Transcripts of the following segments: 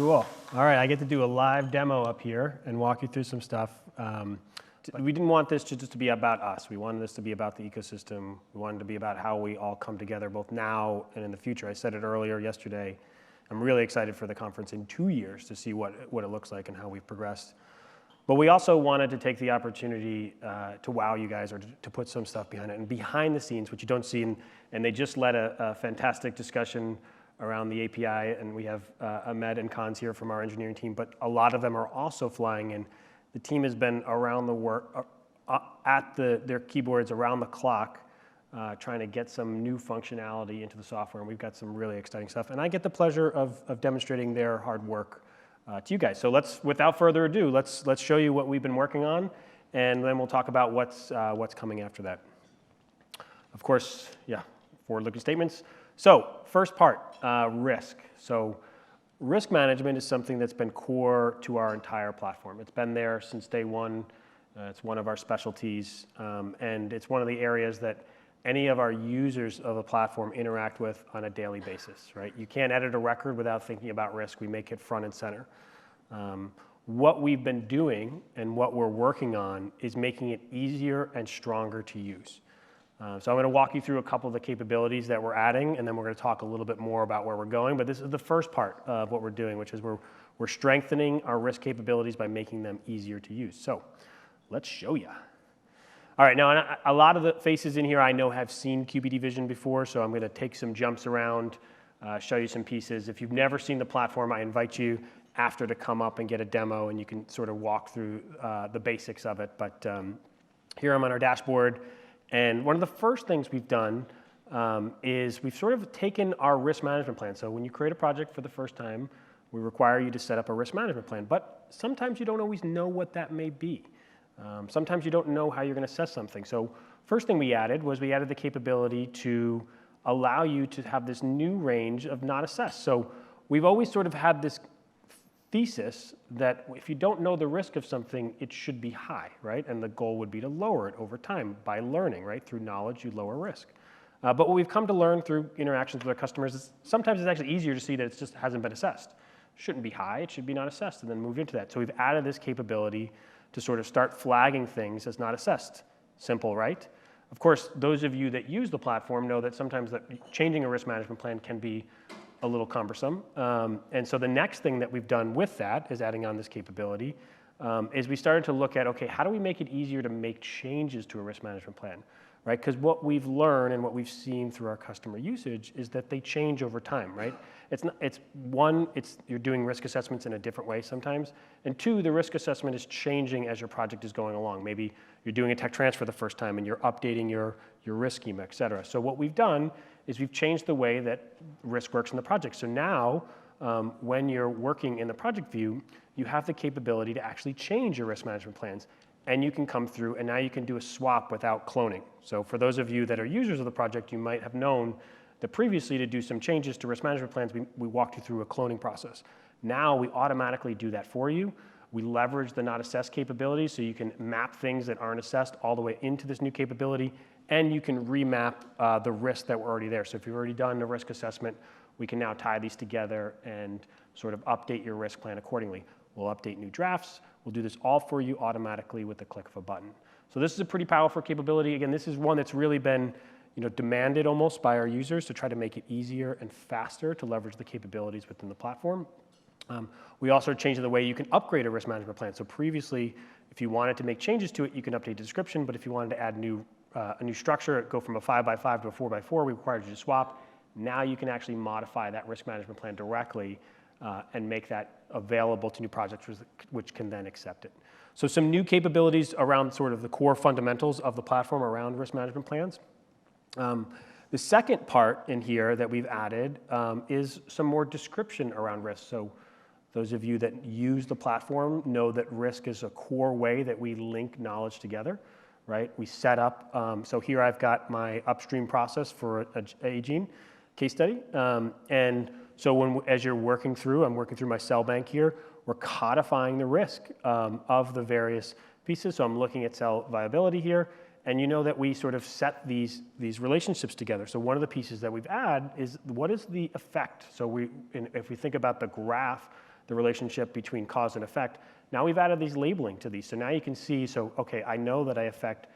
Cool. All right, I get to do a live demo up here and walk you through some stuff. We didn't want this just to be about us. We wanted this to be about the ecosystem. We wanted to be about how we all come together, both now and in the future. I said it earlier yesterday. I'm really excited for the conference in 2 years to see what it looks like and how we've progressed. But we also wanted to take the opportunity to wow you guys, or to put some stuff behind it. And behind the scenes, which you don't see, and they just led a fantastic discussion around the API, and we have Ahmed and Kans here from our engineering team, but a lot of them are also flying in. The team has been around the work, at their keyboards around the clock, trying to get some new functionality into the software, and we've got some really exciting stuff. And I get the pleasure of demonstrating their hard work to you guys. So without further ado, let's show you what we've been working on, and then we'll talk about what's coming after that. Of course, yeah, forward-looking statements. So first part, risk. So risk management is something that's been core to our entire platform. It's been there since day one. It's one of our specialties, and it's one of the areas that any of our users of the platform interact with on a daily basis, right? You can't edit a record without thinking about risk. We make it front and center. What we've been doing and what we're working on is making it easier and stronger to use. So I'm going to walk you through a couple of the capabilities that we're adding, and then we're going to talk a little bit more about where we're going. But this is the first part of what we're doing, which is we're strengthening our risk capabilities by making them easier to use. So let's show you. All right, now a lot of the faces in here I know have seen QbDVision before, so I'm going to take some jumps around, show you some pieces. If you've never seen the platform, I invite you after to come up and get a demo, and you can sort of walk through the basics of it. But here I'm on our dashboard, and one of the first things we've done is we've sort of taken our risk management plan. So when you create a project for the first time, we require you to set up a risk management plan, but sometimes you don't always know what that may be. Sometimes you don't know how you're going to assess something. So first thing we added was we added the capability to allow you to have this new range of not assessed. So we've always sort of had this thesis that if you don't know the risk of something, it should be high, right? And the goal would be to lower it over time by learning, right? Through knowledge, you lower risk. But what we've come to learn through interactions with our customers is sometimes it's actually easier to see that it just hasn't been assessed. It shouldn't be high, it should be not assessed, and then move into that. So we've added this capability to sort of start flagging things as not assessed. Simple, right? Of course, those of you that use the platform know that sometimes changing a risk management plan can be a little cumbersome. And so the next thing that we've done with that is adding on this capability is we started to look at, okay, how do we make it easier to make changes to a risk management plan, right? Because what we've learned and what we've seen through our customer usage is that they change over time, right? You're doing risk assessments in a different way sometimes, and two, the risk assessment is changing as your project is going along. Maybe you're doing a tech transfer the first time and you're updating your risk schema, et cetera. So what we've done is we've changed the way that risk works in the project. So now, when you're working in the project view, you have the capability to actually change your risk management plans, and you can come through and now you can do a swap without cloning. So for those of you that are users of the project, you might have known that previously to do some changes to risk management plans, we walked you through a cloning process. Now we automatically do that for you. We leverage the not assessed capability, so you can map things that aren't assessed all the way into this new capability, and you can remap the risks that were already there. So if you've already done a risk assessment, we can now tie these together and sort of update your risk plan accordingly. We'll update new drafts. We'll do this all for you automatically with the click of a button. So this is a pretty powerful capability. Again, this is one that's really been demanded almost by our users to try to make it easier and faster to leverage the capabilities within the platform. We also changed the way you can upgrade a risk management plan. So previously, if you wanted to make changes to it, you can update the description, but if you wanted to add a new structure, go from a 5x5 to a 4x4, we required you to swap. Now you can actually modify that risk management plan directly and make that available to new projects, which can then accept it. So some new capabilities around sort of the core fundamentals of the platform around risk management plans. The second part in here that we've added is some more description around risk. So those of you that use the platform know that risk is a core way that we link knowledge together, right? We set up, so here I've got my upstream process for an aging case study. And so as you're working through, I'm working through my cell bank here, we're codifying the risk of the various pieces. So I'm looking at cell viability here. And you know that we sort of set these relationships together. So one of the pieces that we've added is what is the effect? So if we think about the graph the relationship between cause and effect. Now we've added these labeling to these. So now you can see, so okay, I know that I affect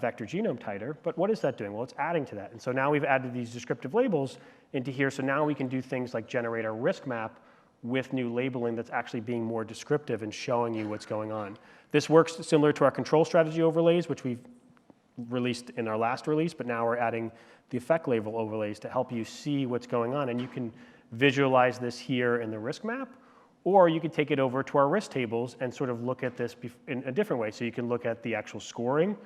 vector genome titer, but what is that doing? Well, it's adding to that. And so now we've added these descriptive labels into here. So now we can do things like generate a risk map with new labeling that's actually being more descriptive and showing you what's going on. This works similar to our control strategy overlays, which we've released in our last release, but now we're adding the effect label overlays to help you see what's going on. And you can visualize this here in the risk map, or you could take it over to our risk tables and sort of look at this in a different way. So you can look at the actual scoring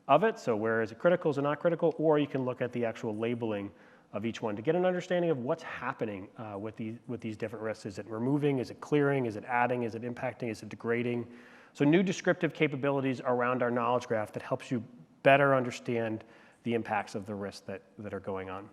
of it, so where is it critical, is it not critical, or you can look at the actual labeling of each one to get an understanding of what's happening with these different risks. Is it removing, is it clearing, is it adding, is it impacting, is it degrading? So new descriptive capabilities around our knowledge graph that helps you better understand the impacts of the risks that are going on.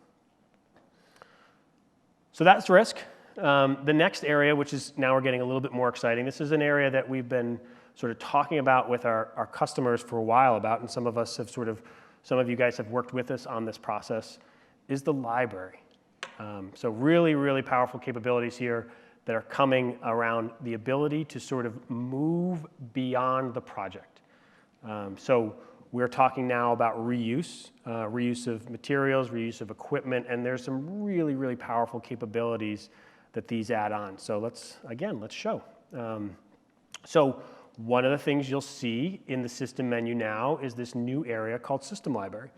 So that's risk. The next area, which is now we're getting a little bit more exciting, this is an area that we've been sort of talking about with our customers for a while about, and some of you guys have worked with us on this process, is the library. So really, really powerful capabilities here that are coming around the ability to sort of move beyond the project. So we're talking now about reuse, reuse of materials, reuse of equipment, and there's some really, really powerful capabilities that these add on. So let's show. So one of the things you'll see in the system menu now is this new area called System Library.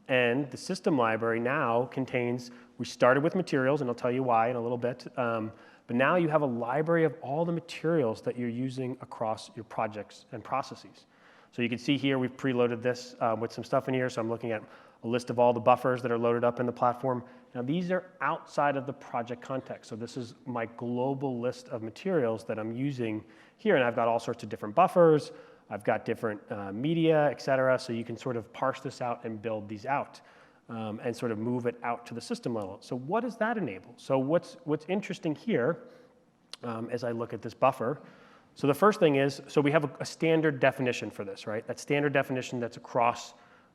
And the System Library now contains, we started with materials, and I'll tell you why in a little bit, but now you have a library of all the materials that you're using across your projects and processes. So you can see here we've preloaded this with some stuff in here, so I'm looking at a list of all the buffers that are loaded up in the platform. Now these are outside of the project context, so this is my global list of materials that I'm using here, and I've got all sorts of different buffers, I've got different media, et cetera, so you can sort of parse this out and build these out and sort of move it out to the system level. So what does that enable? So what's interesting here as I look at this buffer, so the first thing is, so we have a standard definition for this, right? That standard definition that's across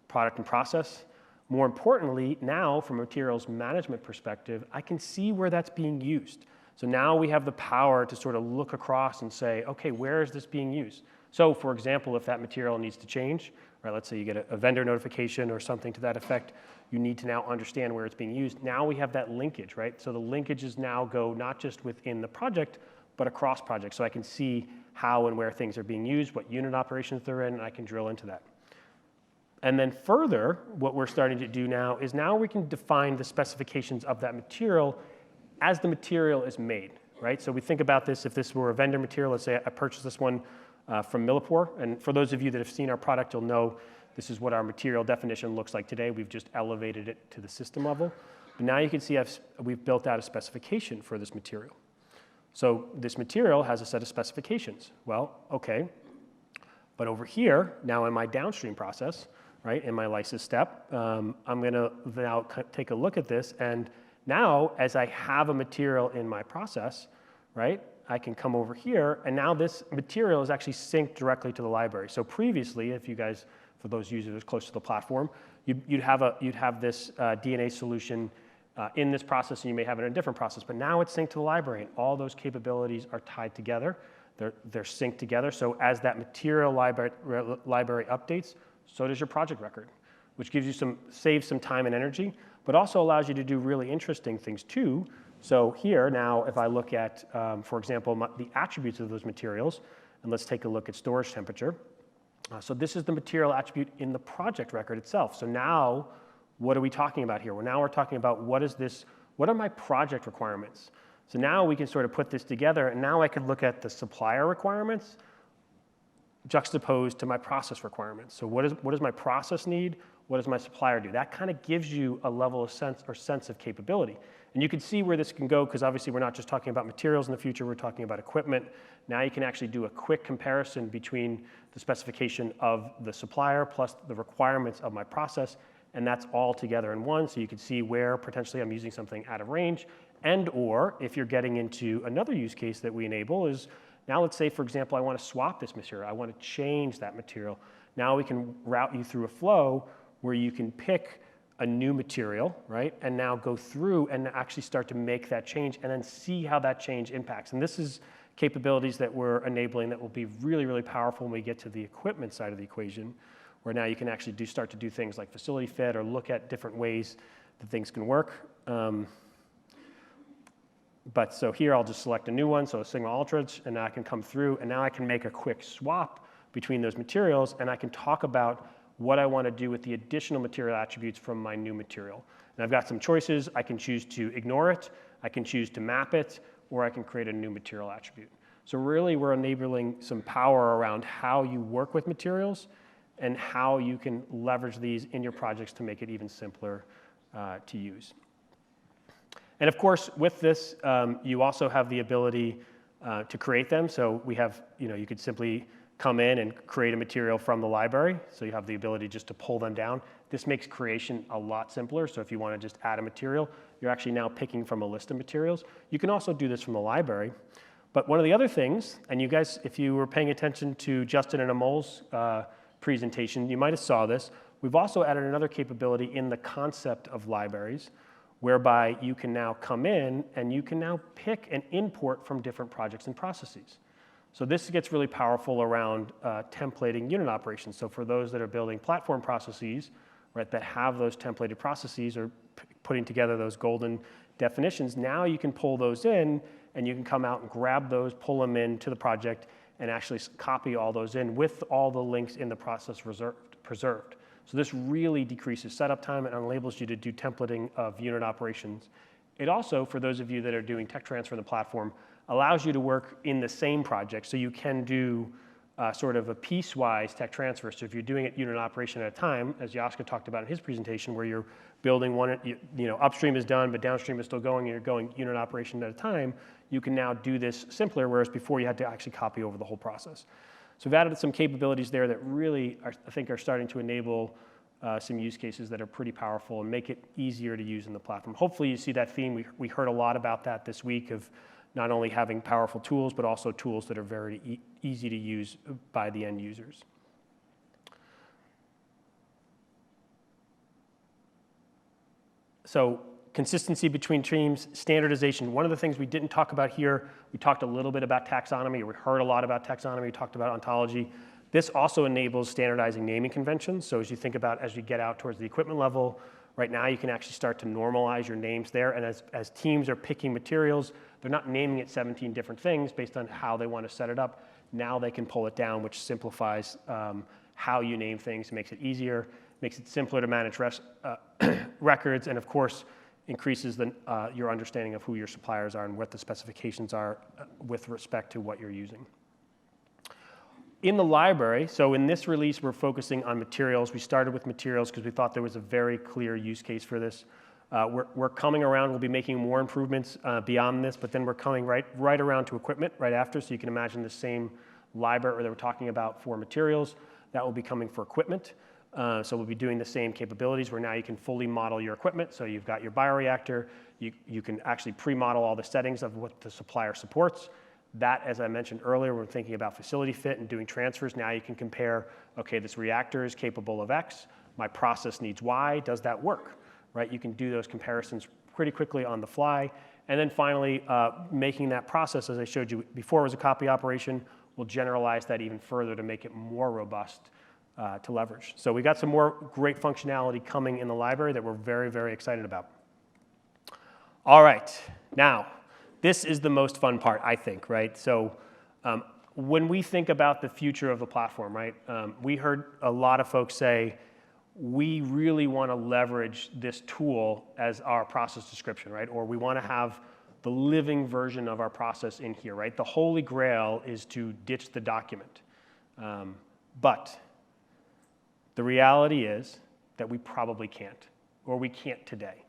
product and process. More importantly, now from a materials management perspective, I can see where that's being used. So now we have the power to sort of look across and say, okay, where is this being used? So for example, if that material needs to change, right, let's say you get a vendor notification or something to that effect, you need to now understand where it's being used. Now we have that linkage, right? So the linkages now go not just within the project, but across projects. So I can see how and where things are being used, what unit operations they're in, and I can drill into that. And then further, what we're starting to do now is now we can define the specifications of that material as the material is made, right? So we think about this, if this were a vendor material, let's say I purchased this one from Millipore, and for those of you that have seen our product, you'll know this is what our material definition looks like today. We've just elevated it to the system level. But now you can see we've built out a specification for this material. So this material has a set of specifications. Well, okay, but over here, now in my downstream process, right, in my lysis step, I'm gonna now take a look at this, and now as I have a material in my process, right, I can come over here, and now this material is actually synced directly to the library. So previously, if you guys, for those users close to the platform, you'd have this DNA solution in this process, and you may have it in a different process, but now it's synced to the library, and all those capabilities are tied together. They're synced together, so as that material library updates, so does your project record, which gives you saves some time and energy, but also allows you to do really interesting things too. So here now, if I look at, for example, the attributes of those materials, and let's take a look at storage temperature. So this is the material attribute in the project record itself. So now, what are we talking about here? Well, now we're talking about what are my project requirements? So now we can sort of put this together, and now I can look at the supplier requirements juxtaposed to my process requirements. So what does my process need? What does my supplier do? That kind of gives you a level of sense of capability. And you can see where this can go, because obviously we're not just talking about materials in the future, we're talking about equipment. Now you can actually do a quick comparison between the specification of the supplier plus the requirements of my process, and that's all together in one, so you can see where potentially I'm using something out of range, and or if you're getting into another use case that we enable is, now let's say, for example, I want to swap this material, I want to change that material. Now we can route you through a flow where you can pick a new material, right? And now go through and actually start to make that change and then see how that change impacts. And this is capabilities that we're enabling that will be really, really powerful when we get to the equipment side of the equation, where now you can actually start to do things like facility fit or look at different ways that things can work. But so here I'll just select a new one, so a Sigma Ultras, and now I can come through and now I can make a quick swap between those materials and I can talk about what I want to do with the additional material attributes from my new material. And I've got some choices. I can choose to ignore it, I can choose to map it, or I can create a new material attribute. So really we're enabling some power around how you work with materials and how you can leverage these in your projects to make it even simpler to use. And of course, with this, you also have the ability to create them. So we have, you could simply come in and create a material from the library. So you have the ability just to pull them down. This makes creation a lot simpler. So if you want to just add a material, you're actually now picking from a list of materials. You can also do this from the library. But one of the other things, and you guys, if you were paying attention to Justin and Amol's presentation, you might have saw this. We've also added another capability in the concept of libraries, whereby you can now come in and you can now pick and import from different projects and processes. So this gets really powerful around templating unit operations. So for those that are building platform processes, right, that have those templated processes or putting together those golden definitions, now you can pull those in and you can come out and grab those, pull them into the project, and actually copy all those in with all the links in the process preserved. So this really decreases setup time and enables you to do templating of unit operations. It also, for those of you that are doing tech transfer in the platform, allows you to work in the same project. So you can do sort of a piecewise tech transfer. So if you're doing it unit operation at a time, as Yaska talked about in his presentation, where you're building one, upstream is done, but downstream is still going, and you're going unit operation at a time, you can now do this simpler, whereas before you had to actually copy over the whole process. So we've added some capabilities there that really, I think, are starting to enable some use cases that are pretty powerful and make it easier to use in the platform. Hopefully you see that theme. We heard a lot about that this week of not only having powerful tools, but also tools that are very easy to use by the end users. So consistency between teams, standardization. One of the things we didn't talk about here, we talked a little bit about taxonomy, or we heard a lot about taxonomy, we talked about ontology. This also enables standardizing naming conventions. So as you think about, as you get out towards the equipment level, right now you can actually start to normalize your names there. And as teams are picking materials, they're not naming it 17 different things based on how they want to set it up. Now they can pull it down, which simplifies how you name things, makes it easier, makes it simpler to manage records, and of course, increases your understanding of who your suppliers are and what the specifications are with respect to what you're using. In the library, so in this release, we're focusing on materials. We started with materials because we thought there was a very clear use case for this. We're coming around, we'll be making more improvements beyond this, but then we're coming right around to equipment right after, so you can imagine the same library that we're talking about for materials. That will be coming for equipment. So we'll be doing the same capabilities where now you can fully model your equipment. So you've got your bioreactor, you can actually pre-model all the settings of what the supplier supports. That, as I mentioned earlier, we're thinking about facility fit and doing transfers. Now you can compare, okay, this reactor is capable of X, my process needs Y, does that work, right? You can do those comparisons pretty quickly on the fly. And then finally, making that process, as I showed you before, was a copy operation. We'll generalize that even further to make it more robust to leverage. So we got some more great functionality coming in the library that we're very, very excited about. All right, now, this is the most fun part, I think, right? So when we think about the future of the platform, right, we heard a lot of folks say, we really want to leverage this tool as our process description, right? Or we want to have the living version of our process in here, right? The holy grail is to ditch the document. But the reality is that we probably can't, or we can't today.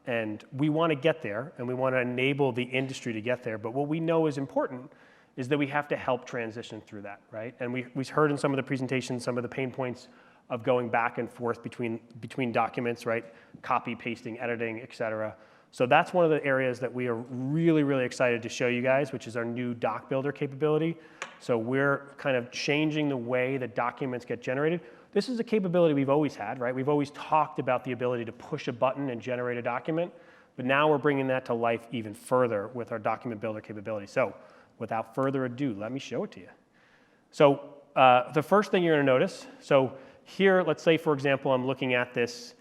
And we want to get there, and we want to enable the industry to get there. But what we know is important is that we have to help transition through that, right? And we heard in some of the presentations some of the pain points of going back and forth between documents, right? Copy, pasting, editing, et cetera. So that's one of the areas that we are really, really excited to show you guys, which is our new doc builder capability. So we're kind of changing the way that documents get generated. This is a capability we've always had, right? We've always talked about the ability to push a button and generate a document, but now we're bringing that to life even further with our document builder capability. So without further ado, let me show it to you. So the first thing you're going to notice, so here, let's say, for example, I'm looking at this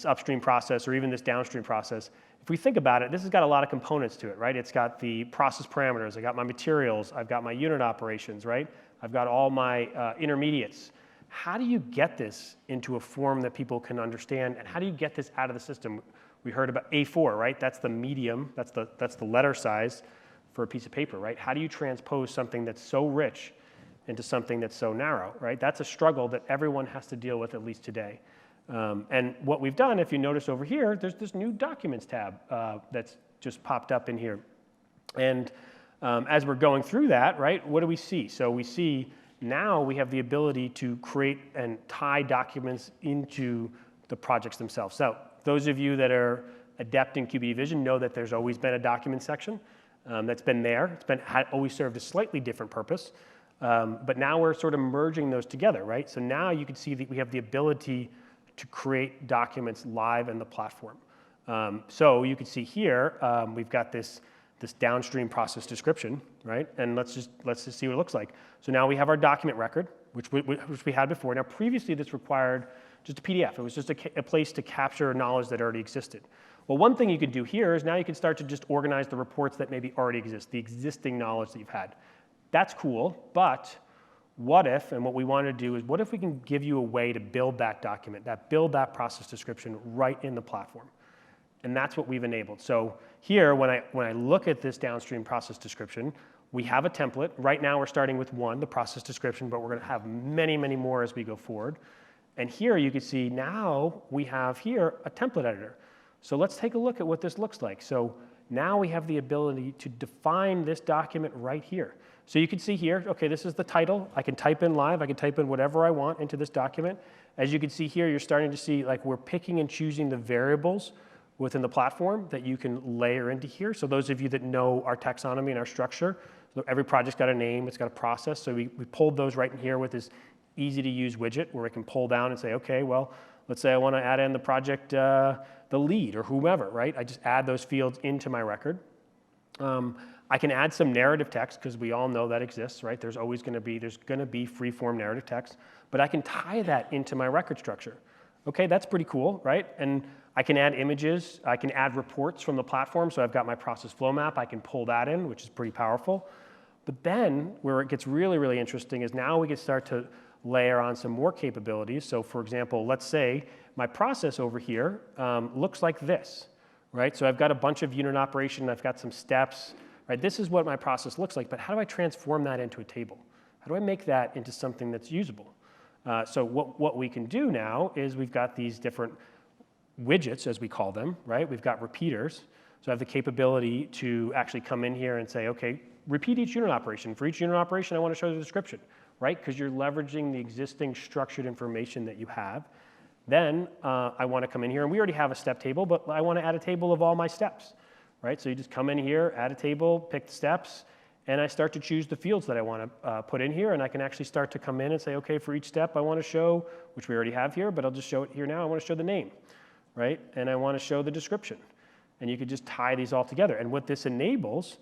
upstream process or even this downstream process. If we think about it, this has got a lot of components to it, right? It's got the process parameters, I got my materials, I've got my unit operations, right? I've got all my intermediates. How do you get this into a form that people can understand, and how do you get this out of the system? We heard about A4, right? That's the medium, that's the letter size for a piece of paper, right? How do you transpose something that's so rich into something that's so narrow, right? That's a struggle that everyone has to deal with, at least today. And what we've done, if you notice over here, there's this new Documents tab that's just popped up in here. And as we're going through that, right, what do we see? So we see now we have the ability to create and tie documents into the projects themselves. So those of you that are adept in QbDVision know that there's always been a document section that's been there. It's always served a slightly different purpose. But now we're sort of merging those together, right? So now you can see that we have the ability to create documents live in the platform. So you can see here, we've got this downstream process description, right? And let's just see what it looks like. So now we have our document record, which we had before. Now previously this required just a PDF. It was just a place to capture knowledge that already existed. Well, one thing you could do here is now you can start to just organize the reports that maybe already exist, the existing knowledge that you've had. That's cool, but what if, and what we want to do is, what if we can give you a way to build that document, build that process description right in the platform? And that's what we've enabled. So here, when I look at this downstream process description, we have a template. Right now, we're starting with one, the process description, but we're going to have many, many more as we go forward. And here, you can see now we have here a template editor. So let's take a look at what this looks like. So now we have the ability to define this document right here. So you can see here, okay, this is the title. I can type in live. I can type in whatever I want into this document. As you can see here, you're starting to see like we're picking and choosing the variables within the platform that you can layer into here. So those of you that know our taxonomy and our structure, so every project's got a name, it's got a process. So we pulled those right in here with this easy to use widget where I can pull down and say, okay, well, let's say I want to add in the project, the lead or whomever, right? I just add those fields into my record. I can add some narrative text because we all know that exists, right? There's going to be free-form narrative text, but I can tie that into my record structure. Okay, that's pretty cool, right? And I can add images, I can add reports from the platform, so I've got my process flow map, I can pull that in, which is pretty powerful. But then, where it gets really, really interesting is now we can start to layer on some more capabilities. So for example, let's say my process over here looks like this, right? So I've got a bunch of unit operation, I've got some steps, right? This is what my process looks like, but how do I transform that into a table? How do I make that into something that's usable? So what we can do now is we've got these different widgets, as we call them, right? We've got repeaters. So I have the capability to actually come in here and say, okay, repeat each unit operation. For each unit operation, I want to show the description, right? Because you're leveraging the existing structured information that you have. Then I want to come in here, and we already have a step table, but I want to add a table of all my steps, right? So you just come in here, add a table, pick the steps, and I start to choose the fields that I want to put in here, and I can actually start to come in and say, okay, for each step I want to show, which we already have here, but I'll just show it here now, I want to show the name, right? And I want to show the description. And you could just tie these all together. And what this enables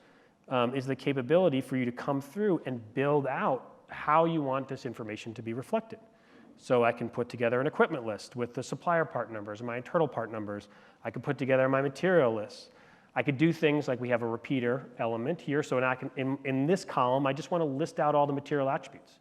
is the capability for you to come through and build out how you want this information to be reflected. So I can put together an equipment list with the supplier part numbers and my internal part numbers. I could put together my material lists. I could do things like we have a repeater element here. So I can, in this column, I just want to list out all the material attributes.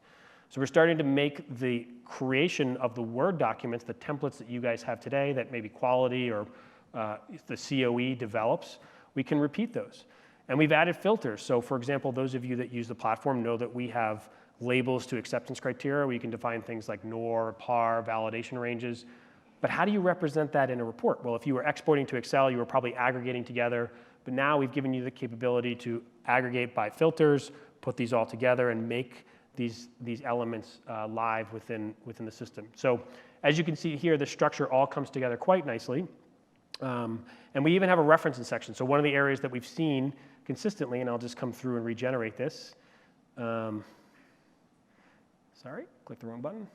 So we're starting to make the creation of the Word documents, the templates that you guys have today that maybe quality or the COE develops, we can repeat those. And we've added filters. So for example, those of you that use the platform know that we have labels to acceptance criteria where you can define things like NOR, PAR, validation ranges. But how do you represent that in a report? Well, if you were exporting to Excel, you were probably aggregating together. But now we've given you the capability to aggregate by filters, put these all together, and make these elements live within the system. So as you can see here, the structure all comes together quite nicely. And we even have a referencing section. So one of the areas that we've seen consistently, and I'll just come through and regenerate this. Sorry, click the wrong button.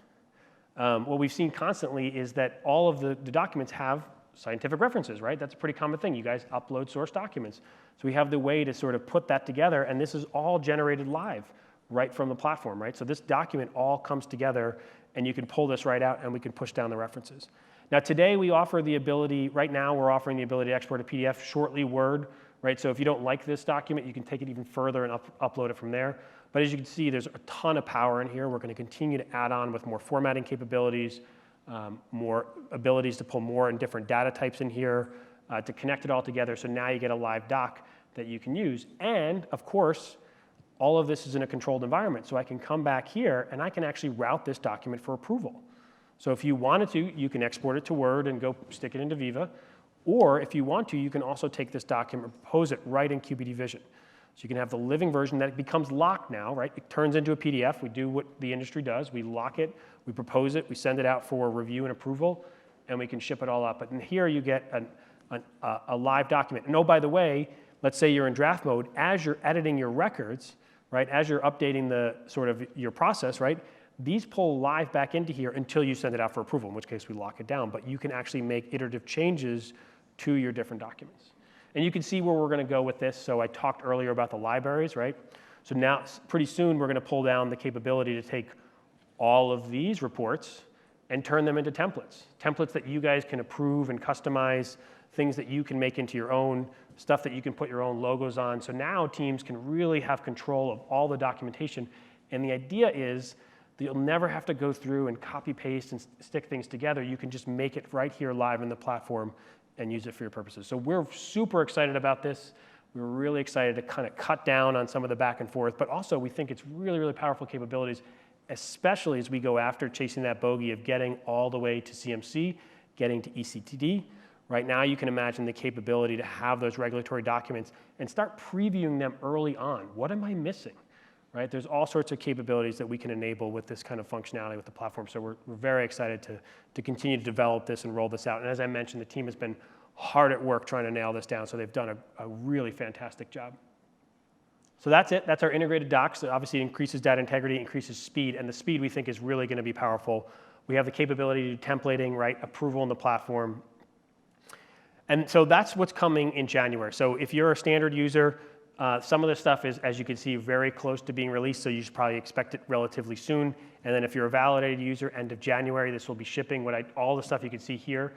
what we've seen constantly is that all of the documents have scientific references, right? That's a pretty common thing. You guys upload source documents. So we have the way to sort of put that together, and this is all generated live right from the platform, right? So this document all comes together, and you can pull this right out, and we can push down the references. Now today we offer the ability, right now we're offering the ability to export a PDF, shortly Word, right? So if you don't like this document, you can take it even further and upload it from there. But as you can see, there's a ton of power in here. We're going to continue to add on with more formatting capabilities, more abilities to pull more and different data types in here, to connect it all together. So now you get a live doc that you can use. And of course, all of this is in a controlled environment. So I can come back here and I can actually route this document for approval. So if you wanted to, you can export it to Word and go stick it into Viva. Or if you want to, you can also take this document and propose it right in QbDVision. So you can have the living version that becomes locked now, right? It turns into a PDF. We do what the industry does. We lock it, we propose it, we send it out for review and approval, and we can ship it all up. But in here you get a live document. And oh, by the way, let's say you're in draft mode. As you're editing your records, right? As you're updating the sort of your process, right? These pull live back into here until you send it out for approval, in which case we lock it down. But you can actually make iterative changes to your different documents. And you can see where we're going to go with this. So I talked earlier about the libraries, right? So now pretty soon we're going to pull down the capability to take all of these reports and turn them into templates. Templates that you guys can approve and customize, things that you can make into your own, stuff that you can put your own logos on. So now teams can really have control of all the documentation. And the idea is that you'll never have to go through and copy paste and stick things together. You can just make it right here live in the platform and use it for your purposes. So we're super excited about this. We're really excited to kind of cut down on some of the back and forth, but also we think it's really, really powerful capabilities, especially as we go after chasing that bogey of getting all the way to CMC, getting to ECTD. Right now you can imagine the capability to have those regulatory documents and start previewing them early on. What am I missing? Right? There's all sorts of capabilities that we can enable with this kind of functionality with the platform. So we're very excited to continue to develop this and roll this out. And as I mentioned, the team has been hard at work trying to nail this down. So they've done a really fantastic job. So that's it. That's our integrated docs. It obviously increases data integrity, increases speed. And the speed we think is really going to be powerful. We have the capability to do templating, right? Approval in the platform. And so that's what's coming in January. So if you're a standard user, some of this stuff is, as you can see, very close to being released, so you should probably expect it relatively soon. And then if you're a validated user, end of January, this will be shipping. All the stuff you can see here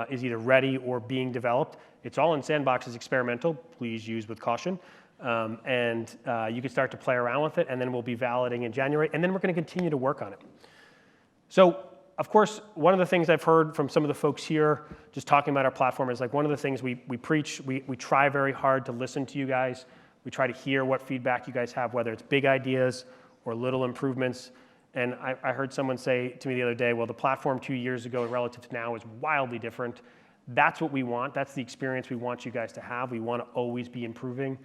is either ready or being developed. It's all in sandboxes, experimental. Please use with caution. And you can start to play around with it, and then we'll be validating in January. And then we're going to continue to work on it. So, of course, one of the things I've heard from some of the folks here just talking about our platform is like one of the things we preach, we try very hard to listen to you guys. We try to hear what feedback you guys have, whether it's big ideas or little improvements. And I heard someone say to me the other day, well, the platform 2 years ago relative to now is wildly different. That's what we want. That's the experience we want you guys to have. We want to always be improving.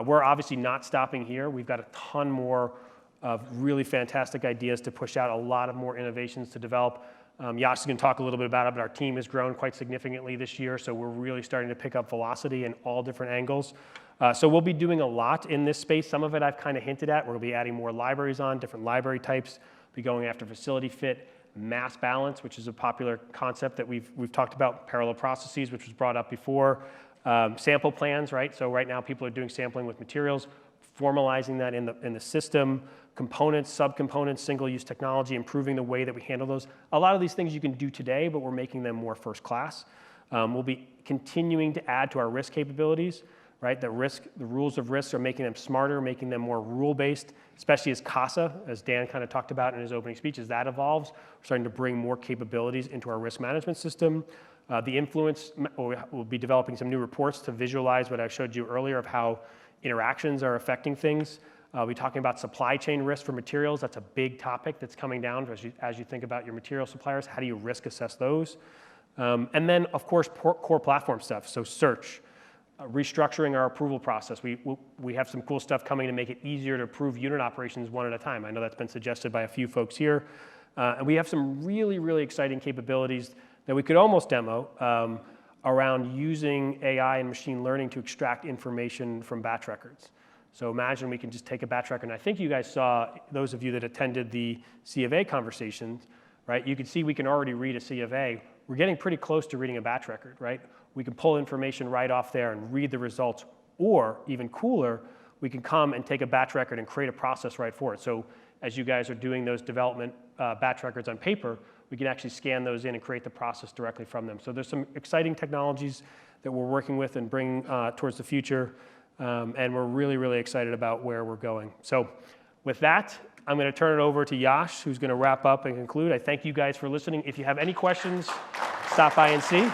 We're obviously not stopping here. We've got a ton more of really fantastic ideas to push out, a lot of more innovations to develop. Yash is going to talk a little bit about it, but our team has grown quite significantly this year, so we're really starting to pick up velocity in all different angles. So we'll be doing a lot in this space. Some of it I've kind of hinted at. We'll be adding more libraries on, different library types. We'll be going after facility fit, mass balance, which is a popular concept that we've talked about, parallel processes, which was brought up before. Sample plans, right? So right now people are doing sampling with materials, formalizing that in the system, components, subcomponents, single-use technology, improving the way that we handle those. A lot of these things you can do today, but we're making them more first class. We'll be continuing to add to our risk capabilities, right? The rules of risk are making them smarter, making them more rule-based, especially as CASA, as Dan kind of talked about in his opening speech, as that evolves, we're starting to bring more capabilities into our risk management system. The influence, we'll be developing some new reports to visualize what I showed you earlier of how interactions are affecting things. We'll be talking about supply chain risk for materials. That's a big topic that's coming down as you think about your material suppliers. How do you risk assess those? And then, of course, core platform stuff. So search, restructuring our approval process. We have some cool stuff coming to make it easier to approve unit operations one at a time. I know that's been suggested by a few folks here. And we have some really, really exciting capabilities that we could almost demo around using AI and machine learning to extract information from batch records. So imagine we can just take a batch record, and I think you guys saw, those of you that attended the C of A conversations, right? You can see we can already read a C of A. We're getting pretty close to reading a batch record, right? We can pull information right off there and read the results, or even cooler, we can come and take a batch record and create a process right for it. So as you guys are doing those development batch records on paper, we can actually scan those in and create the process directly from them. So there's some exciting technologies that we're working with and bring towards the future, and we're really, really excited about where we're going. So with that, I'm going to turn it over to Yash, who's going to wrap up and conclude. I thank you guys for listening. If you have any questions, stop by and see.